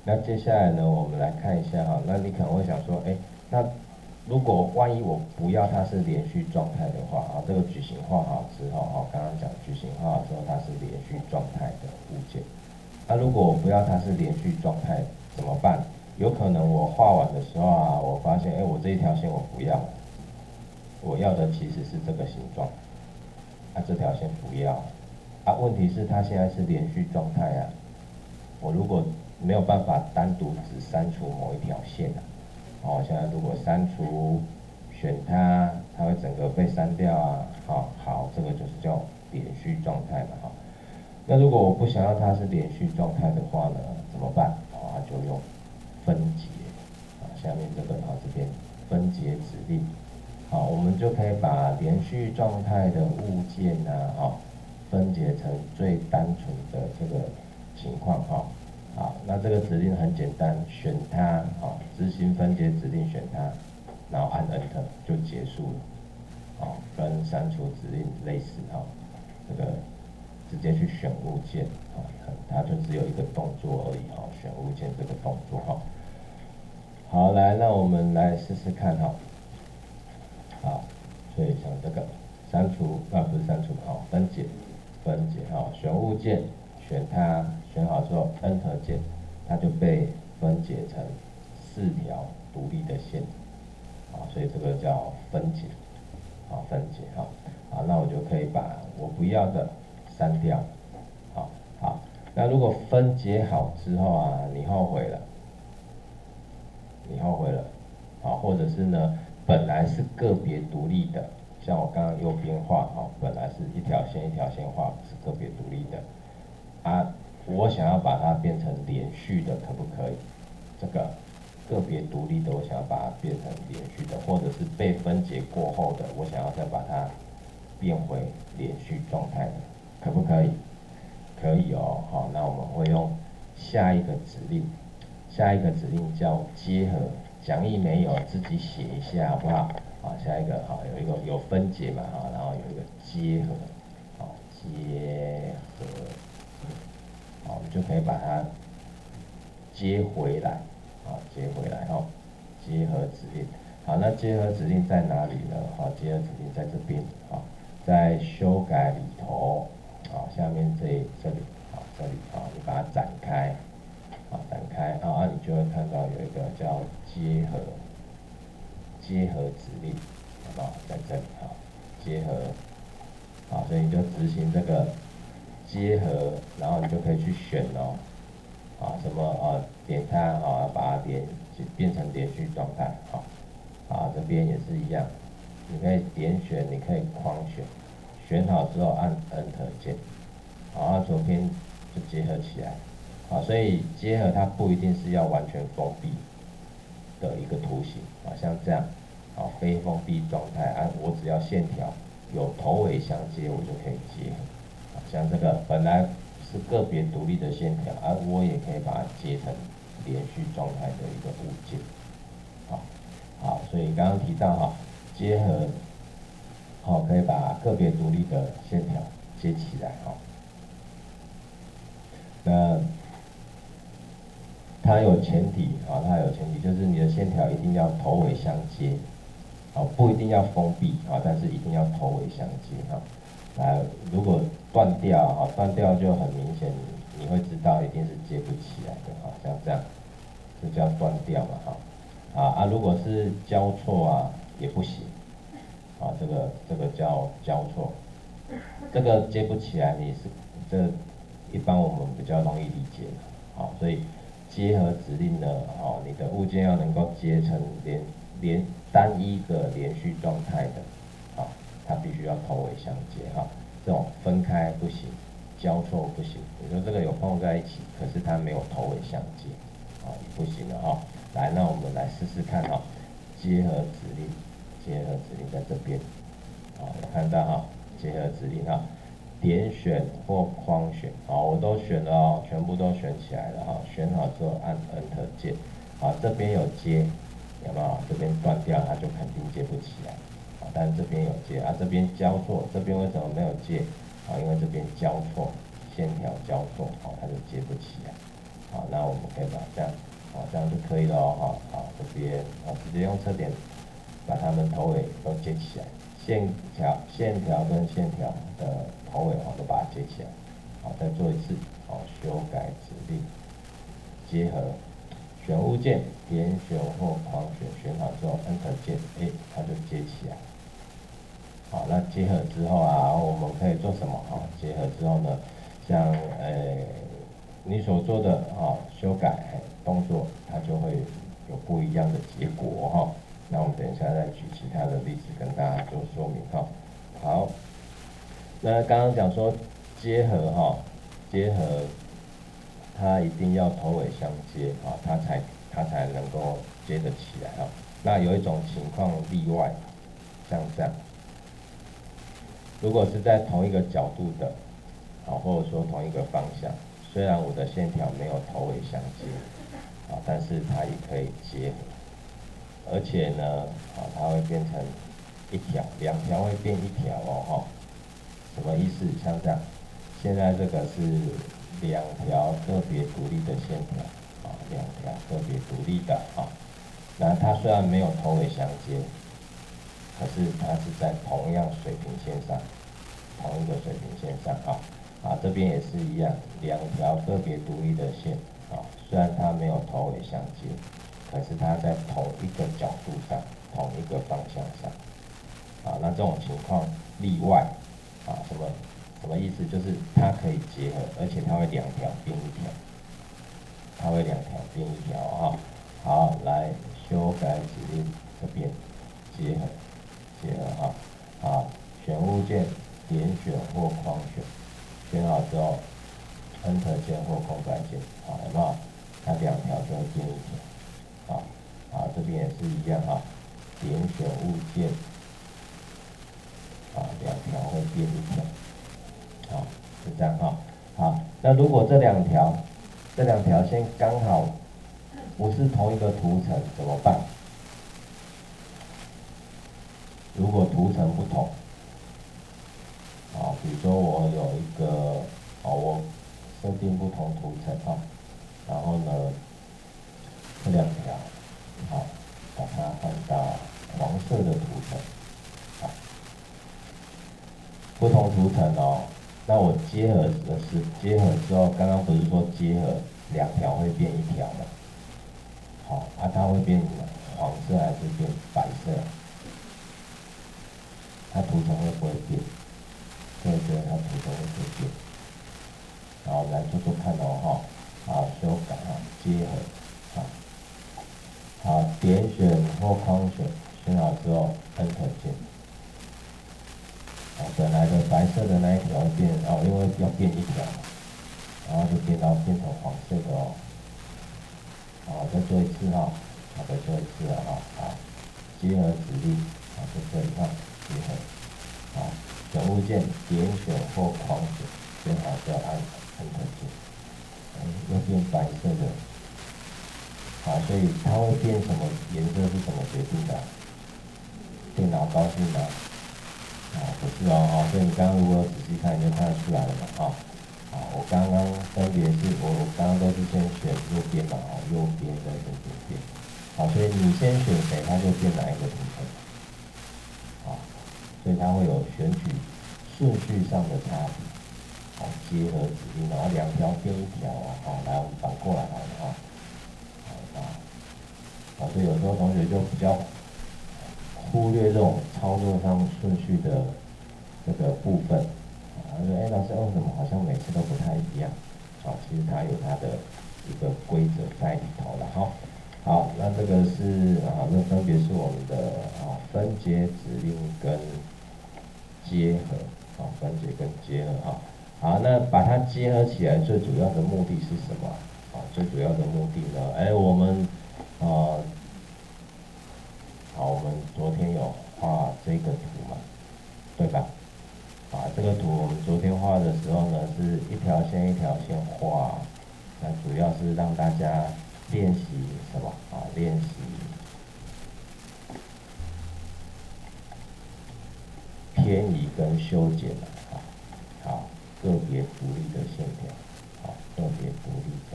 那接下来呢，我们来看一下哈，那你可能会想说，那如果万一我不要它是连续状态的话，这个矩形画好之后，刚刚讲矩形画好之后，它是连续状态的物件。那如果我不要它是连续状态，怎么办？有可能我画完的时候我发现，我这一条线我不要，我要的其实是这个形状，这条线不要，问题是它现在是连续状态我如果没有办法单独只删除某一条线现在如果删除选它，它会整个被删掉好，这个就是叫连续状态嘛那如果我不想要它是连续状态的话呢，怎么办？就用分解下面这个这边分解指令我们就可以把连续状态的物件分解成最单纯的这个情况那这个指令很简单，选它执行分解指令选它，然后按 Enter 就结束了跟删除指令类似这个直接去选物件它就只有一个动作而已选物件这个动作好，来，那我们来试试看所以像这个删除不是删除分解选物件，选它，选好之后 Enter 键，它就被分解成4条独立的线所以这个叫分解分解那我就可以把我不要的删掉好，那如果分解好之后你后悔了或者是呢本来是个别独立的，像我刚刚右边画本来是一条线一条线画是个别独立的我想要把它变成连续的，可不可以？这个个别独立的，我想要把它变成连续的，或者是被分解过后的，我想要再把它变回连续状态的，可不可以？可以好，那我们会用下一个指令，叫结合，讲义没有，自己写一下好不好？下一个有一个有分解嘛然后有一个结合，结合。我们就可以把它接回来接回来结合指令那结合指令在哪里呢？结合指令在这边在修改里头下面这里这里你把它展开展开你就会看到有一个叫结合指令在这里结合所以你就执行这个结合，然后你就可以去选什么点它把它变成连续状态这边也是一样，你可以点选，你可以框选，选好之后按 Enter 键左边就结合起来所以结合它不一定是要完全封闭的一个图形像这样非封闭状态我只要线条有头尾相接，我就可以结合像这个本来是个别独立的线条我也可以把它接成连续状态的一个物件好，所以刚刚提到结合可以把个别独立的线条接起来那它有前提就是你的线条一定要头尾相接不一定要封闭但是一定要头尾相接如果断掉就很明显，你会知道一定是接不起来的像这样，这叫断掉嘛如果是交错也不行这个叫交错，这个接不起来这一般我们比较容易理解所以结合指令呢你的物件要能够接成单一个连续状态的它必须要头尾相接这种分开不行，交错不行。你说这个有碰在一起，可是它没有头尾相接也不行了来，那我们来试试看结合指令在这边有看到结合指令点选或框选我都选了全部都选起来了选好之后按 Enter 键这边有接，有没有？这边断掉，它就肯定接不起来但这边有接这边交错，这边为什么没有接因为这边交错，线条交错它就接不起来好，那我们可以把这样，好，这样就可以了哦，好，这边直接用车点把它们头尾都接起来，线条跟线条的头尾都把它接起来，好，再做一次，好，修改指令，结合，选物件，点选或狂选，选好之后 Enter 键，它就接起来。好，那结合之后我们可以做什么？结合之后呢，像你所做的修改动作，它就会有不一样的结果那我们等一下再举其他的例子跟大家做说明好，那刚刚讲说结合结合它一定要头尾相接它才能够接得起来那有一种情况例外，像这样，如果是在同一个角度的或者说同一个方向，虽然我的线条没有头尾相接但是它也可以结合，而且呢它会变成一条，两条会变一条什么意思？像这样，现在这个是两条个别独立的线条两条个别独立的那它虽然没有头尾相接，可是它是在同样水平线上，同一个水平线上这边也是一样，两条个别独立的线虽然它没有头尾相接，可是它在同一个角度上，同一个方向上那这种情况例外什么意思？就是它可以结合，而且它会两条变一条，它会两条变一条好，来修改指令这边结合好，选物件，点选或狂选，选好之后 Enter 键或空白键有没有？它两条就会变一条好，这边也是一样点选物件两条会变一条是这样好，那如果这两条线刚好不是同一个图层怎么办？如果图层不同比如说我有一个我设定不同图层然后呢这两条把它换到黄色的图层不同图层那我结合之后，刚刚不是说结合两条会变一条吗？它会变黄色还是变白色？它图层会不会变？对，它图层会不会变？好，来做做看修改结合好，点选或框选，选好之后 Enter 键。本来的白色的那一条变因为要变一条然后就变成黄色的再做一次再做一次结合指令在这里结合选物件，点选或狂选，选好之后按 Enter 键，又变白色的所以它会变什么颜色是怎么决定的？电脑高兴吗？不是所以你刚刚如果仔细看，你就看得出来了嘛我刚刚分别是我刚刚都是先选右边嘛右边再选左边所以你先选谁，它就变哪一个图层所以它会有选取顺序上的差别结合指令，然后两条变一条来我们反过来所以有时候同学就比较忽略这种操作上顺序的这个部分说老师为什么好像每次都不太一样其实它有它的一个规则在里头了好，那这个是这分别是我们的分解指令跟结合分解跟结合好，那把它结合起来最主要的目的是什么？最主要的目的呢？我们我们昨天有画这个图嘛，对吧？这个图我们昨天画的时候呢，是一条线一条线画，那主要是让大家练习什么？练习偏移跟修剪个别独立的线条，个别独立的。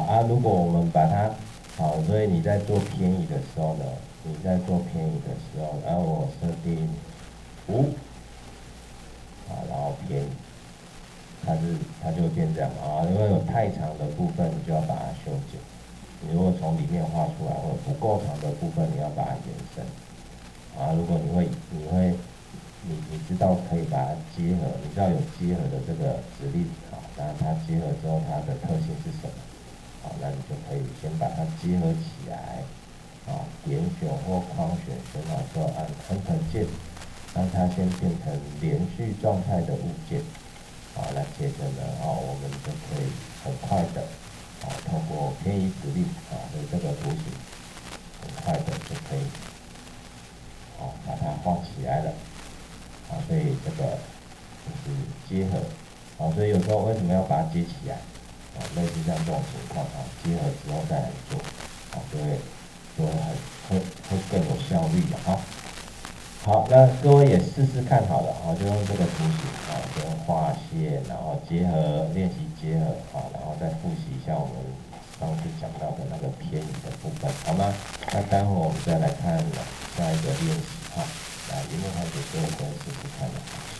啊，如果我们把它好，所以你在做偏移的时候呢，然后我设定5，然后偏移，它就会变这样啊，因为有太长的部分，你就要把它修剪。你如果从里面画出来，或者不够长的部分，你要把它延伸。如果你知道可以把它结合，你知道有结合的这个指令，那它结合之后它的特性是什么？那你就可以先把它结合起来，点选或框选，选好之后按 Enter 键，让它先变成连续状态的物件。那接着呢，我们就可以很快的，透过偏移指令，的这个图形，很快的就可以，把它画起来了。所以这个就是结合，所以有时候为什么要把它接起来？类似像这种情况，结合之后再来做，就会更有效率的。好，那各位也试试看好了，就用这个图形，先画线，然后练习结合，然后再复习一下我们上次讲到的那个偏移的部分，好吗？那待会我们再来看下一个练习，来，荧幕开始，各位可以试试看了。